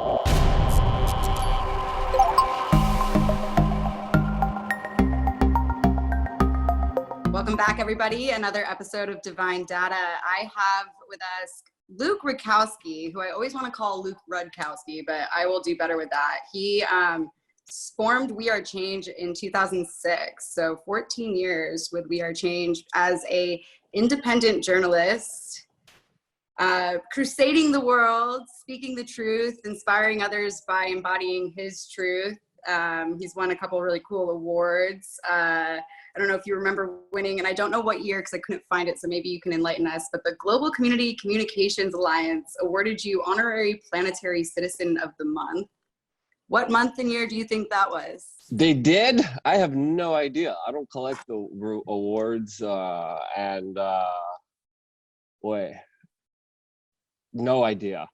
Welcome back, everybody. Another episode of Divine Data. I have with us Luke Rudkowski, who I always want to call Luke Rudkowski, but I will do better with that. He formed We Are Change in 2006, so 14 years with We Are Change as a independent journalist, crusading the world, speaking the truth, inspiring others by embodying his truth. He's won a couple really cool awards. I don't know if you remember winning, and I don't know what year because I couldn't find it, so maybe you can enlighten us, but the Global Community Communications Alliance awarded you Honorary Planetary Citizen of the Month. What month and year do you think that was? They did? I have no idea. I don't collect the awards, boy, no idea.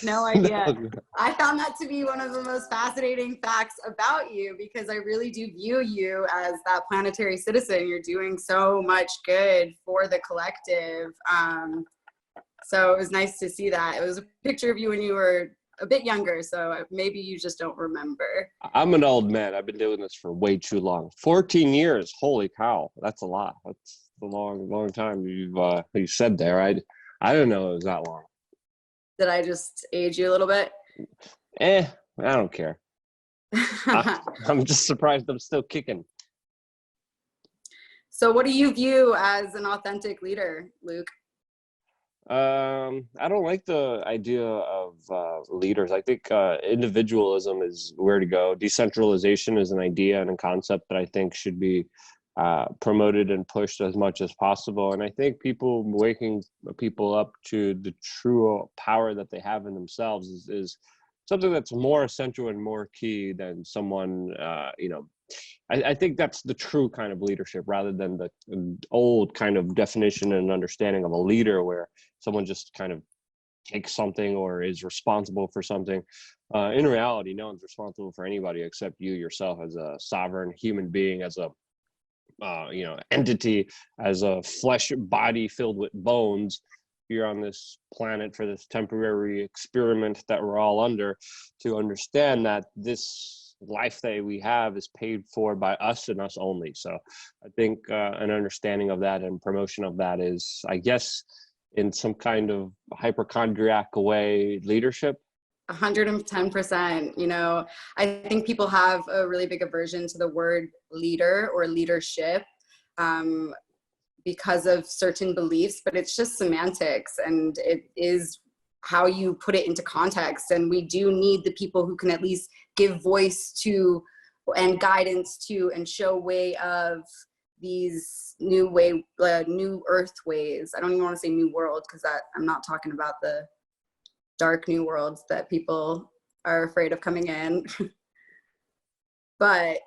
No idea. I found that to be one of the most fascinating facts about you, because I really do view you as that planetary citizen. You're doing so much good for the collective. So it was nice to see that. It was a picture of you when you were a bit younger, so maybe you just don't remember. I'm an old man. I've been doing this for way too long. 14 years. Holy cow. That's a lot. That's a long time you said there. I didn't know it was that long. Did I just age you a little bit? I don't care. I'm just surprised I'm still kicking. So what do you view as an authentic leader, Luke? I don't like the idea of leaders. I think individualism is where to go. Decentralization is an idea and a concept that I think should be promoted and pushed as much as possible. And I think waking people up to the true power that they have in themselves is something that's more essential and more key than someone, I think that's the true kind of leadership, rather than the old kind of definition and understanding of a leader where someone just kind of takes something or is responsible for something. In reality, no one's responsible for anybody except you yourself as a sovereign human being, as a entity, as a flesh body filled with bones here on this planet for this temporary experiment that we're all under, to understand that this life that we have is paid for by us and us only. So I think an understanding of that and promotion of that is, I guess, in some kind of hypochondriac way, leadership. 110%. I think people have a really big aversion to the word leader or leadership because of certain beliefs, but it's just semantics, and it is how you put it into context. And we do need the people who can at least give voice to and guidance to and show way of these new earth ways. I don't even want to say new world, because I'm not talking about the dark new worlds that people are afraid of coming in. But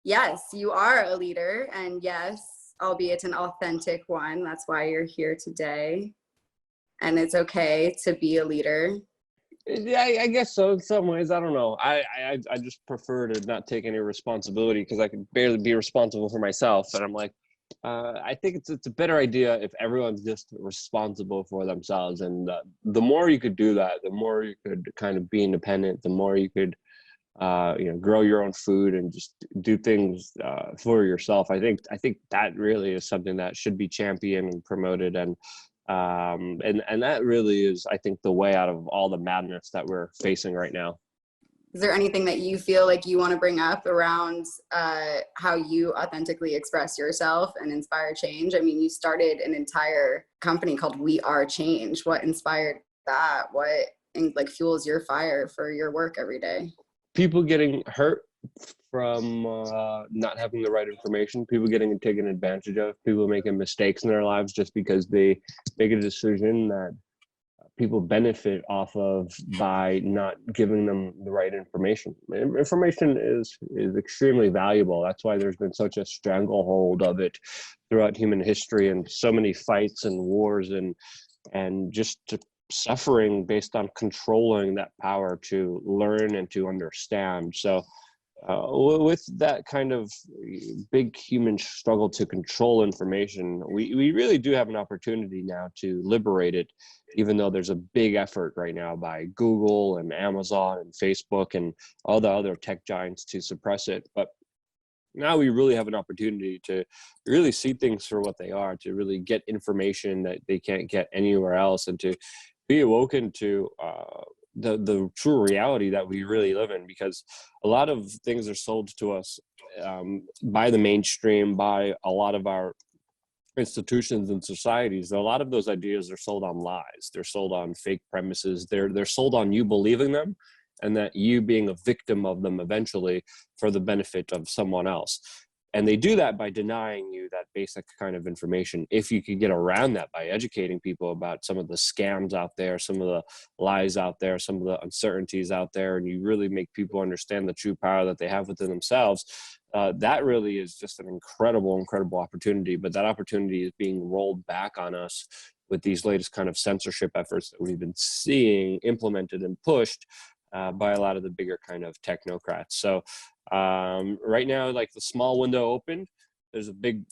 yes, you are a leader, and yes, albeit an authentic one. That's why you're here today. And it's okay to be a leader. Yeah, I guess so in some ways. I don't know. I just prefer to not take any responsibility, because I can barely be responsible for myself. And I'm like, I think it's a better idea if everyone's just responsible for themselves. And the more you could do that, the more you could kind of be independent, the more you could, grow your own food and just do things for yourself. I think that really is something that should be championed and promoted. And that really is, I think, the way out of all the madness that we're facing right now. Is there anything that you feel like you want to bring up around how you authentically express yourself and inspire change? I mean, you started an entire company called We Are Change. What inspired that? What fuels your fire for your work every day? People getting hurt from not having the right information, people getting taken advantage of, people making mistakes in their lives just because they make a decision that people benefit off of by not giving them the right information. Information is extremely valuable. That's why there's been such a stranglehold of it throughout human history, and so many fights and wars and just suffering based on controlling that power to learn and to understand. So with that kind of big human struggle to control information, we really do have an opportunity now to liberate it, even though there's a big effort right now by Google and Amazon and Facebook and all the other tech giants to suppress it. But now we really have an opportunity to really see things for what they are, to really get information that they can't get anywhere else, and to be awoken to the true reality that we really live in. Because a lot of things are sold to us by the mainstream, by a lot of our institutions and societies. A lot of those ideas are sold on lies. They're sold on fake premises. They're sold on you believing them, and that you being a victim of them eventually for the benefit of someone else. And they do that by denying you that basic kind of information. If you could get around that by educating people about some of the scams out there, some of the lies out there, some of the uncertainties out there, and you really make people understand the true power that they have within themselves, that really is just an incredible, incredible opportunity. But that opportunity is being rolled back on us with these latest kind of censorship efforts that we've been seeing implemented and pushed by a lot of the bigger kind of technocrats. So right now, like, the small window opened, there's a big,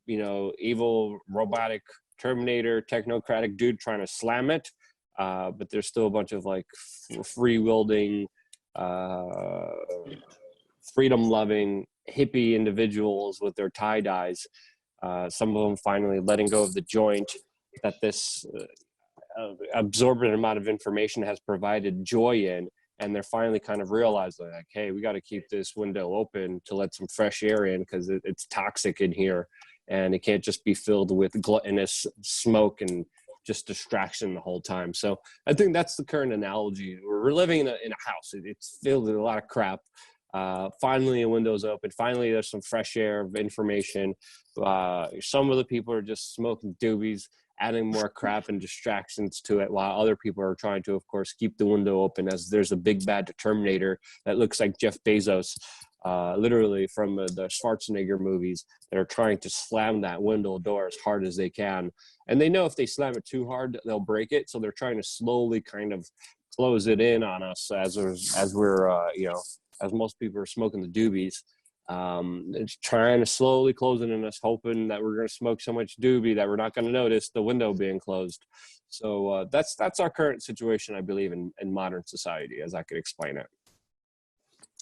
evil robotic Terminator technocratic dude trying to slam it. But there's still a bunch of like free-wielding, freedom-loving hippie individuals with their tie-dyes. Some of them finally letting go of the joint that this absorbent amount of information has provided joy in. And they're finally kind of realizing, like, hey, we got to keep this window open to let some fresh air in, because it's toxic in here, and it can't just be filled with gluttonous smoke and just distraction the whole time. So I think that's the current analogy. We're living in a house. It's filled with a lot of crap. Finally, a window's open. Finally, there's some fresh air of information. Some of the people are just smoking doobies, adding more crap and distractions to it, while other people are trying to, of course, keep the window open, as there's a big bad Terminator that looks like Jeff Bezos, literally from the Schwarzenegger movies, that are trying to slam that window door as hard as they can. And they know if they slam it too hard, they'll break it. So they're trying to slowly kind of close it in on us as most people are smoking the doobies. It's trying to slowly close it in us, hoping that we're going to smoke so much doobie that we're not going to notice the window being closed. So that's our current situation, I believe, in modern society, as I could explain it.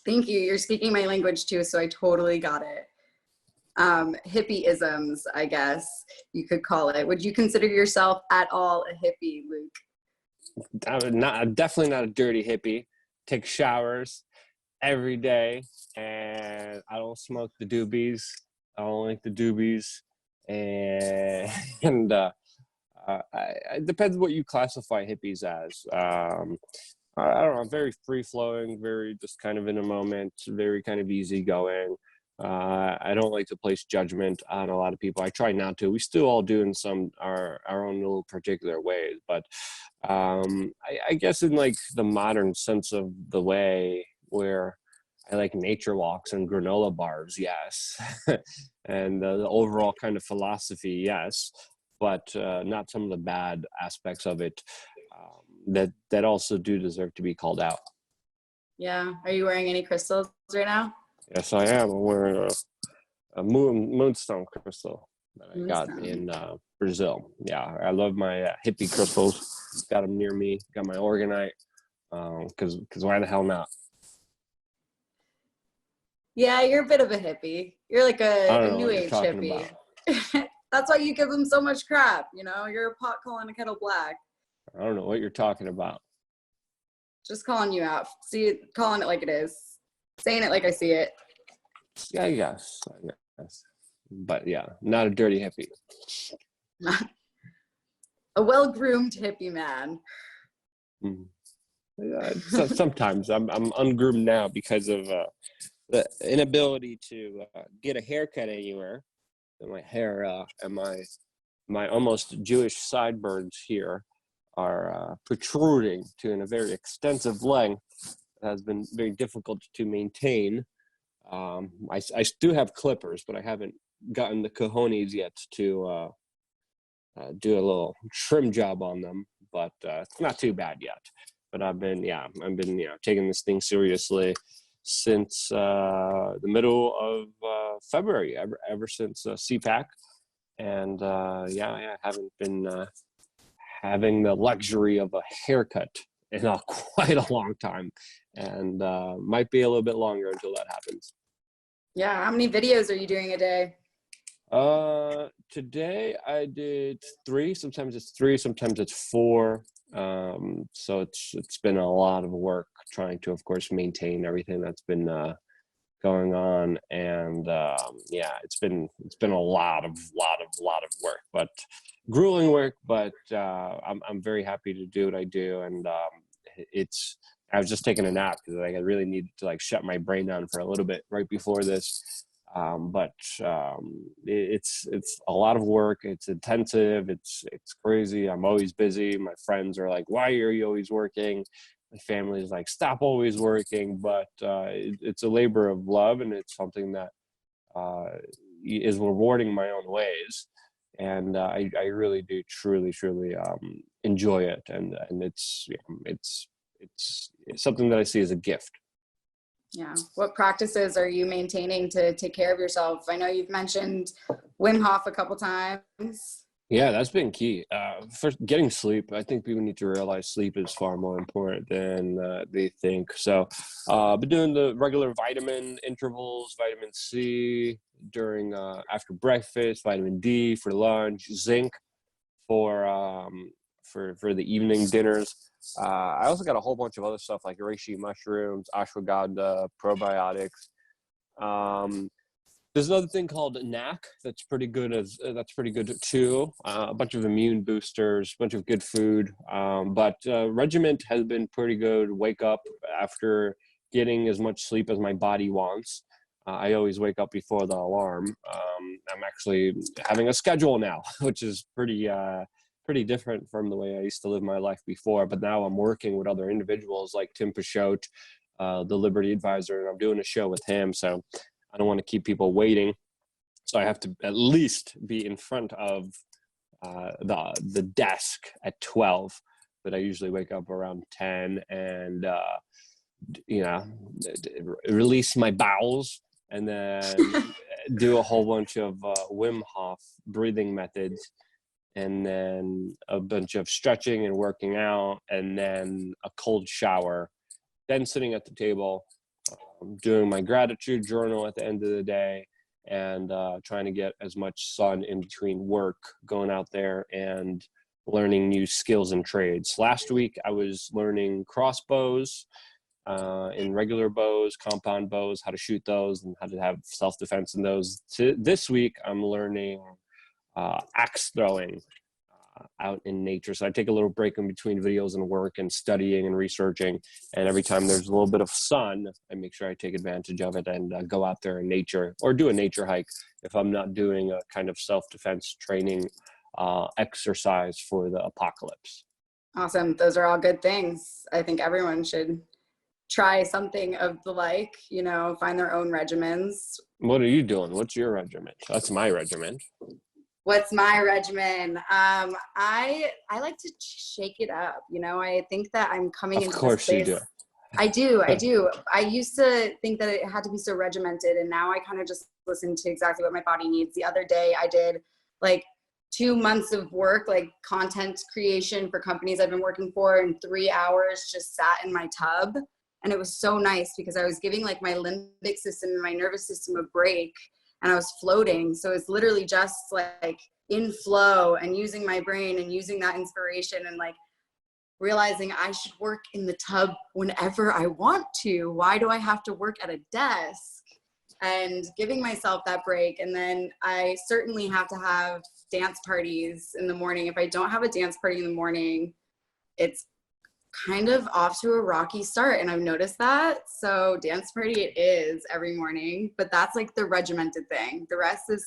Thank you. You're speaking my language too, so I totally got it. Hippie-isms, I guess you could call it. Would you consider yourself at all a hippie, Luke? I'm definitely not a dirty hippie. Take showers every day, and I don't smoke the doobies. I don't like the doobies, and it depends what you classify hippies as. I don't know, very free-flowing, very just kind of in a moment, very kind of easygoing. I don't like to place judgment on a lot of people. I try not to. We still all do in our own little particular ways, but I guess in like the modern sense of the way, where I like nature walks and granola bars, yes. And the overall kind of philosophy, yes. But not some of the bad aspects of it that also do deserve to be called out. Yeah. Are you wearing any crystals right now? Yes, I am. I'm wearing a moonstone crystal that I got in Brazil. Yeah, I love my hippie crystals. Got them near me. Got my organite. Because why the hell not? Yeah, you're a bit of a hippie. You're like a new age hippie. That's why you give them so much crap. You're a pot calling a kettle black. I don't know what you're talking about. Just calling you out. Calling it like it is. Saying it like I see it. Yeah, yes. But yeah, not a dirty hippie. A well-groomed hippie man. Yeah, sometimes I'm ungroomed now because of the inability to get a haircut anywhere. And my hair and my almost Jewish sideburns here are protruding to a very extensive length. It has been very difficult to maintain. I do have clippers, but I haven't gotten the cojones yet to do a little trim job on them. But it's not too bad yet. But I've been taking this thing seriously since the middle of February, ever since CPAC. And I haven't been having the luxury of a haircut in quite a long time, and might be a little bit longer until that happens. Yeah. How many videos are you doing a day? Today I did 3. Sometimes it's 3, sometimes it's 4. So it's been a lot of work trying to, of course, maintain everything that's been going on, and it's been a lot of work, but grueling work. But I'm very happy to do what I do, and I was just taking a nap because I really needed to shut my brain down for a little bit right before this. It's a lot of work. It's intensive. It's crazy. I'm always busy. My friends are like, "Why are you always working?" My family is like, "Stop always working." But it's a labor of love, and it's something that is rewarding my own ways. And I really do truly enjoy it, and it's something that I see as a gift. Yeah. What practices are you maintaining to take care of yourself? I know you've mentioned Wim Hof a couple times. Yeah, that's been key. For getting sleep, I think people need to realize sleep is far more important than they think. So I've been doing the regular vitamin intervals, vitamin C during after breakfast, vitamin D for lunch, zinc for the evening dinners. I also got a whole bunch of other stuff like reishi mushrooms, ashwagandha, probiotics. There's another thing called NAC that's pretty good too. A bunch of immune boosters, a bunch of good food. But regiment has been pretty good. Wake up after getting as much sleep as my body wants. I always wake up before the alarm. I'm actually having a schedule now, which is pretty different from the way I used to live my life before. But now I'm working with other individuals like Tim Pashot, the Liberty Advisor, and I'm doing a show with him. So I don't want to keep people waiting. So I have to at least be in front of the desk at 12, but I usually wake up around 10 and, release my bowels and then do a whole bunch of Wim Hof breathing methods, and then a bunch of stretching and working out, and then a cold shower, then sitting at the table, doing my gratitude journal at the end of the day, and trying to get as much sun in between work, going out there and learning new skills and trades. Last week, I was learning crossbows in regular bows, compound bows, how to shoot those and how to have self-defense in those. This week, I'm learning axe throwing out in nature. So I take a little break in between videos and work and studying and researching. And every time there's a little bit of sun, I make sure I take advantage of it and go out there in nature or do a nature hike if I'm not doing a kind of self-defense training exercise for the apocalypse. Awesome. Those are all good things. I think everyone should try something of the like, find their own regimens. What are you doing? What's your regiment? That's my regiment. What's my regimen? I like to shake it up. I think that I'm coming into this place. Of course you do. I do. I used to think that it had to be so regimented, and now I kind of just listen to exactly what my body needs. The other day I did 2 months of work, content creation for companies I've been working for, and 3 hours just sat in my tub. And it was so nice because I was giving my limbic system and my nervous system a break, and I was floating. So it's literally just in flow and using my brain and using that inspiration and realizing I should work in the tub whenever I want to. Why do I have to work at a desk? And giving myself that break. And then I certainly have to have dance parties in the morning. If I don't have a dance party in the morning, it's kind of off to a rocky start, and I've noticed that. So dance party it is every morning, but that's the regimented thing. The rest is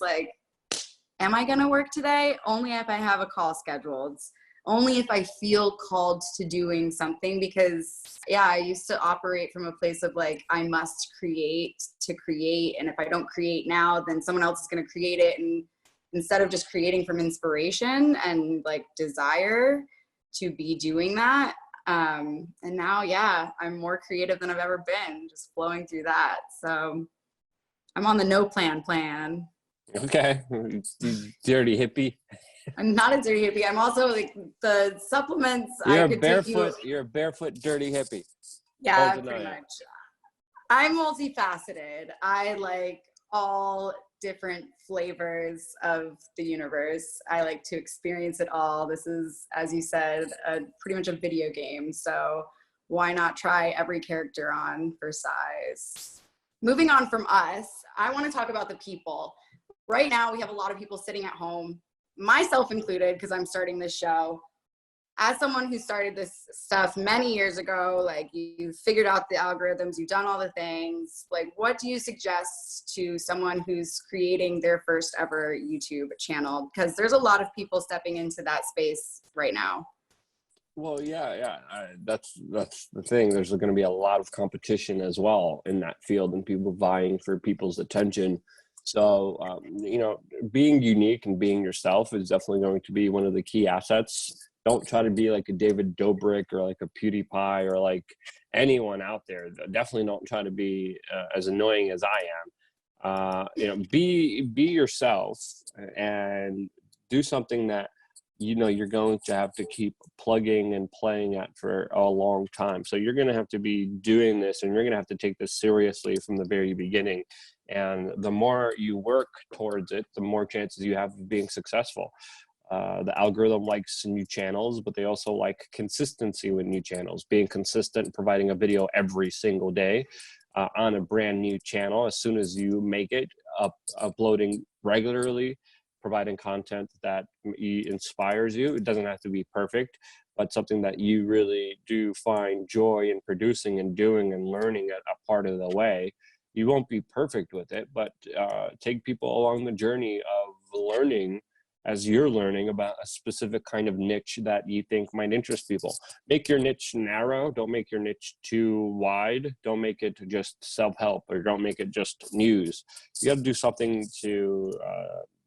am I gonna work today? Only if I have a call scheduled, only if I feel called to doing something, because I used to operate from a place of I must create to create, and if I don't create now, then someone else is gonna create it. And instead of just creating from inspiration and desire to be doing that, And now, yeah, I'm more creative than I've ever been, just flowing through that. So I'm on the no plan. Okay. Dirty hippie. I'm not a dirty hippie. I'm also like the supplements I could take you. You're a barefoot dirty hippie. Yeah, Don't deny pretty it. much. I'm multifaceted. I like all different flavors of the universe. I like to experience it all. This is, as you said, pretty much a video game. So why not try every character on for size? Moving on from us, I want to talk about the people. Right now, we have a lot of people sitting at home, myself included, because I'm starting this show. As someone who started this stuff many years ago, like you figured out the algorithms, you've done all the things, like what do you suggest to someone who's creating their first ever YouTube channel? Because there's a lot of people stepping into that space right now. Well, yeah. That's the thing. There's going to be a lot of competition as well in that field, and people vying for people's attention. So, being unique and being yourself is definitely going to be one of the key assets. Don't try to be like a David Dobrik or like a PewDiePie or like anyone out there. Definitely don't try to be as annoying as I am. Be yourself and do something that you're going to have to keep plugging and playing at for a long time. So you're going to have to be doing this, and you're going to have to take this seriously from the very beginning. And the more you work towards it, the more chances you have of being successful. The algorithm likes new channels, but they also like consistency with new channels. Being consistent, providing a video every single day on a brand new channel as soon as you make it, uploading regularly, providing content that inspires you. It doesn't have to be perfect, but something that you really do find joy in producing and doing and learning a part of the way. You won't be perfect with it, but take people along the journey of learning as you're learning about a specific kind of niche that you think might interest people. Make your niche narrow. Don't make your niche too wide. Don't make it just self-help, or don't make it just news. You got to do something to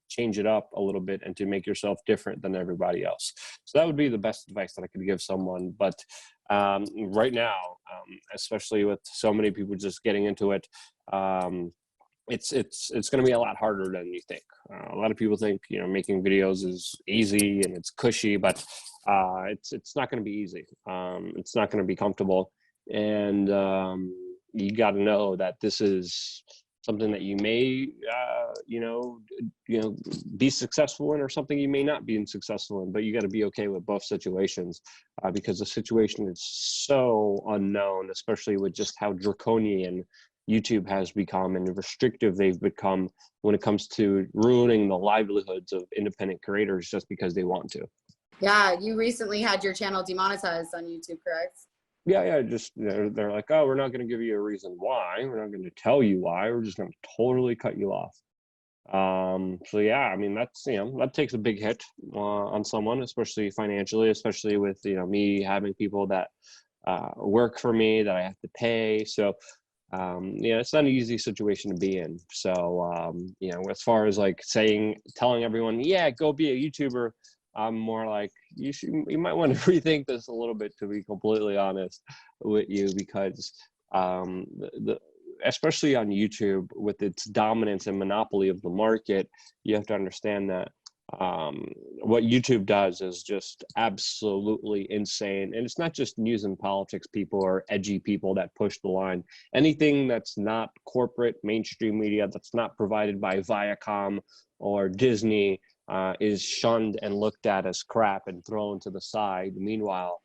change it up a little bit and to make yourself different than everybody else. So that would be the best advice that I could give someone. But right now, especially with so many people just getting into it, it's going to be a lot harder than you think. A lot of people think making videos is easy and it's cushy, but it's not going to be easy. It's not going to be comfortable, and you got to know that this is something that you may be successful in, or something you may not be successful in. But you got to be okay with both situations, because the situation is so unknown, especially with just how draconian YouTube has become and restrictive they've become when it comes to ruining the livelihoods of independent creators just because they want to. Yeah, you recently had your channel demonetized on YouTube, correct? Yeah. Just they're like, oh, we're not going to give you a reason why. We're not going to tell you why. We're just going to totally cut you off. So yeah, I mean, that's that takes a big hit on someone, especially financially, especially with me having people that work for me that I have to pay. So it's not an easy situation to be in. So, as far as like telling everyone, yeah, go be a YouTuber, I'm more like, you might want to rethink this a little bit, to be completely honest with you, because especially on YouTube, with its dominance and monopoly of the market, you have to understand that what YouTube does is just absolutely insane. And it's not just news and politics people or edgy people that push the line. Anything that's not corporate mainstream media, that's not provided by Viacom or Disney, is shunned and looked at as crap and thrown to the side. Meanwhile,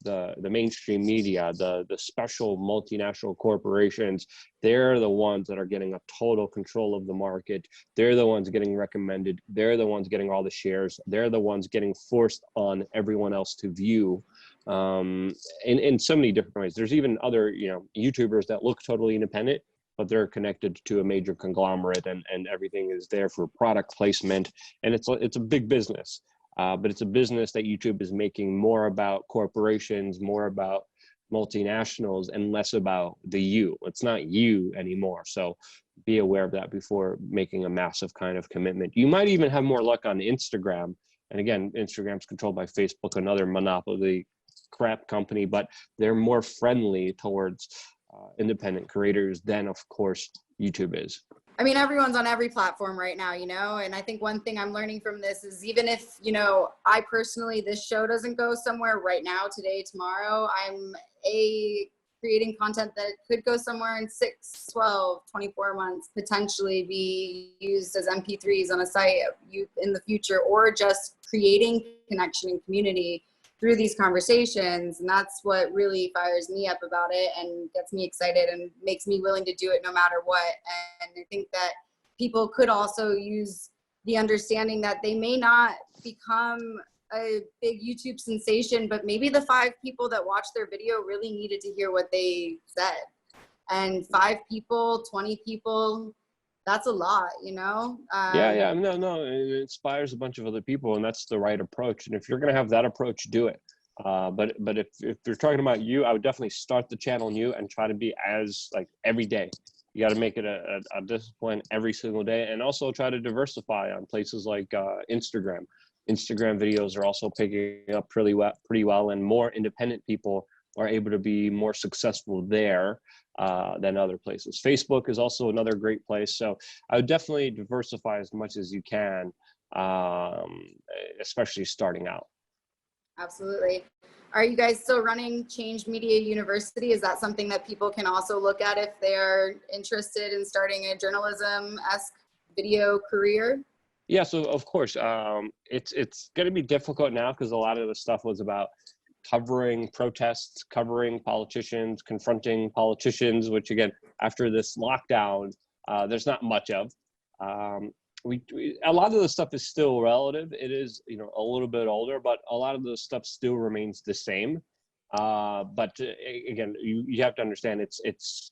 the mainstream media, the special multinational corporations, they're the ones that are getting a total control of the market. They're the ones getting recommended. They're the ones getting all the shares. They're the ones getting forced on everyone else to view, in so many different ways. There's even other YouTubers that look totally independent, but they're connected to a major conglomerate, and everything is there for product placement, and it's a big business. But it's a business that YouTube is making more about corporations, more about multinationals, and less about the you. It's not you anymore. So be aware of that before making a massive kind of commitment. You might even have more luck on Instagram. And again, Instagram's controlled by Facebook, another monopoly crap company, but they're more friendly towards independent creators than, of course, YouTube is. I mean, everyone's on every platform right now, you know, and I think one thing I'm learning from this is even if, you know, I personally, this show doesn't go somewhere right now, today, tomorrow, I'm creating content that could go somewhere in 6, 12, 24 months, potentially be used as MP3s on a site in the future, or just creating connection and community through these conversations. And that's what really fires me up about it and gets me excited and makes me willing to do it no matter what. And I think that people could also use the understanding that they may not become a big YouTube sensation, but maybe the 5 people that watched their video really needed to hear what they said. And 5 people, 20 people, that's a lot, you know? No, it inspires a bunch of other people, and that's the right approach. And if you're going to have that approach, do it. But if you're talking about you, I would definitely start the channel new and try to be as like every day. You got to make it a discipline every single day, and also try to diversify on places like Instagram. Instagram videos are also picking up pretty well, and more independent people are able to be more successful there than other places. Facebook is also another great place. So I would definitely diversify as much as you can, especially starting out. Absolutely. Are you guys still running Change Media University? Is that something that people can also look at if they're interested in starting a journalism-esque video career? Yeah, so of course, it's going to be difficult now because a lot of the stuff was about covering protests, covering politicians, confronting politicians, which again, after this lockdown, there's not much of. A lot of the stuff is still relative. It is, you know, a little bit older, but a lot of the stuff still remains the same. But again, you have to understand it's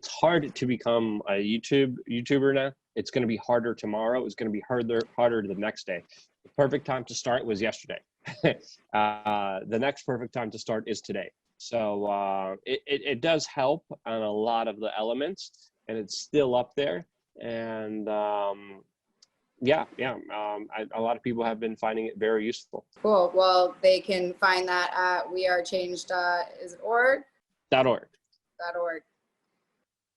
hard to become a YouTuber now. It's going to be harder tomorrow. It's going to be harder the next day. The perfect time to start was yesterday. The next perfect time to start is today. So it does help on a lot of the elements, and it's still up there. And a lot of people have been finding it very useful. Cool. Well, they can find that at wearechange. Is it .org? .org. .org.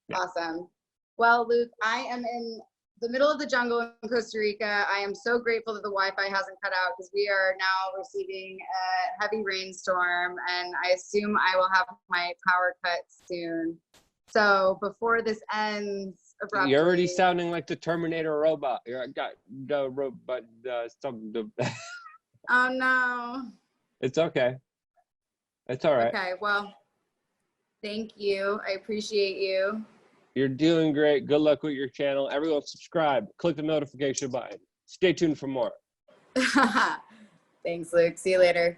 Yeah. Awesome. Well, Luke, I am in the middle of the jungle in Costa Rica. I am so grateful that the Wi-Fi hasn't cut out because we are now receiving a heavy rainstorm, and I assume I will have my power cut soon. So before this ends abruptly. You're already sounding like the Terminator robot. Got the robot. Oh no. It's okay. It's all right. Okay. Well, thank you. I appreciate you. You're doing great. Good luck with your channel. Everyone subscribe. Click the notification button. Stay tuned for more. Thanks, Luke. See you later.